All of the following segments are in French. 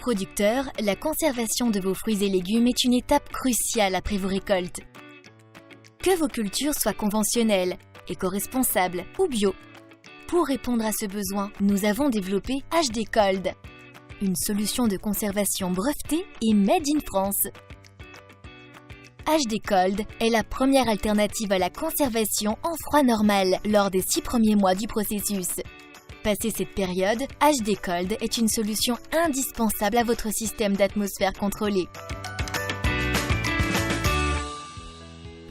producteurs, la conservation de vos fruits et légumes est une étape cruciale après vos récoltes. Que vos cultures soient conventionnelles, éco-responsables ou bio. Pour répondre à ce besoin, nous avons développé HD Cold, une solution de conservation brevetée et made in France. HD Cold est la première alternative à la conservation en froid normal lors des 6 premiers mois du processus. Passé cette période, HD Cold est une solution indispensable à votre système d'atmosphère contrôlée.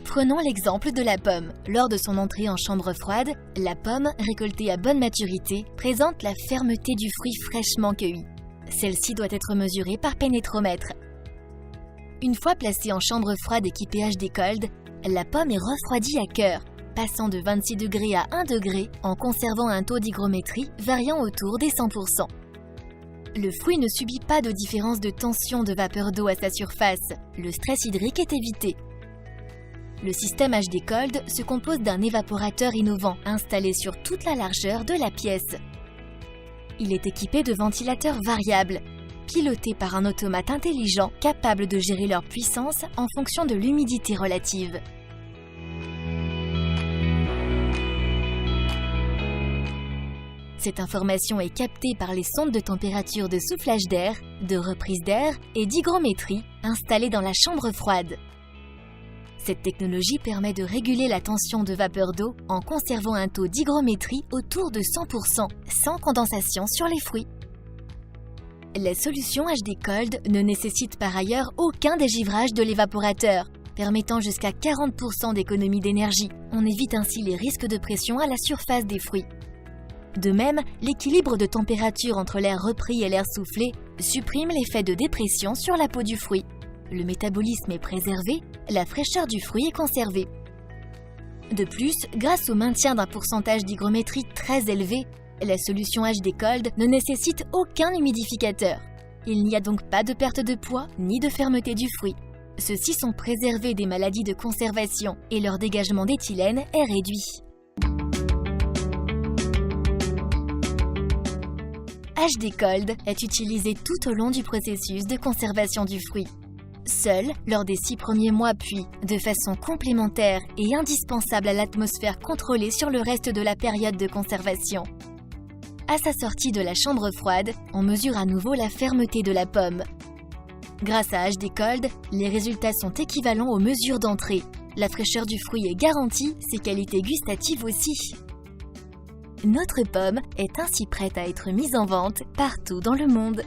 Prenons l'exemple de la pomme. Lors de son entrée en chambre froide, la pomme, récoltée à bonne maturité, présente la fermeté du fruit fraîchement cueilli. Celle-ci doit être mesurée par pénétromètre. Une fois placée en chambre froide équipée HD Cold, la pomme est refroidie à cœur, passant de 26 degrés à 1 degré en conservant un taux d'hygrométrie variant autour des 100%. Le fruit ne subit pas de différence de tension de vapeur d'eau à sa surface. Le stress hydrique est évité. Le système HD Cold se compose d'un évaporateur innovant installé sur toute la largeur de la pièce. Il est équipé de ventilateurs variables, pilotés par un automate intelligent capable de gérer leur puissance en fonction de l'humidité relative. Cette information est captée par les sondes de température de soufflage d'air, de reprise d'air et d'hygrométrie installées dans la chambre froide. Cette technologie permet de réguler la tension de vapeur d'eau en conservant un taux d'hygrométrie autour de 100%, sans condensation sur les fruits. La solution HD Cold ne nécessite par ailleurs aucun dégivrage de l'évaporateur, permettant jusqu'à 40% d'économie d'énergie. On évite ainsi les risques de pression à la surface des fruits. De même, l'équilibre de température entre l'air repris et l'air soufflé supprime l'effet de dépression sur la peau du fruit. Le métabolisme est préservé, la fraîcheur du fruit est conservée. De plus, grâce au maintien d'un pourcentage d'hygrométrie très élevé, la solution HD Cold ne nécessite aucun humidificateur. Il n'y a donc pas de perte de poids ni de fermeté du fruit. Ceux-ci sont préservés des maladies de conservation et leur dégagement d'éthylène est réduit. HD Cold est utilisé tout au long du processus de conservation du fruit. Seul, lors des 6 premiers mois puis, de façon complémentaire et indispensable à l'atmosphère contrôlée sur le reste de la période de conservation. À sa sortie de la chambre froide, on mesure à nouveau la fermeté de la pomme. Grâce à HD Cold, les résultats sont équivalents aux mesures d'entrée. La fraîcheur du fruit est garantie, ses qualités gustatives aussi. Notre pomme est ainsi prête à être mise en vente partout dans le monde.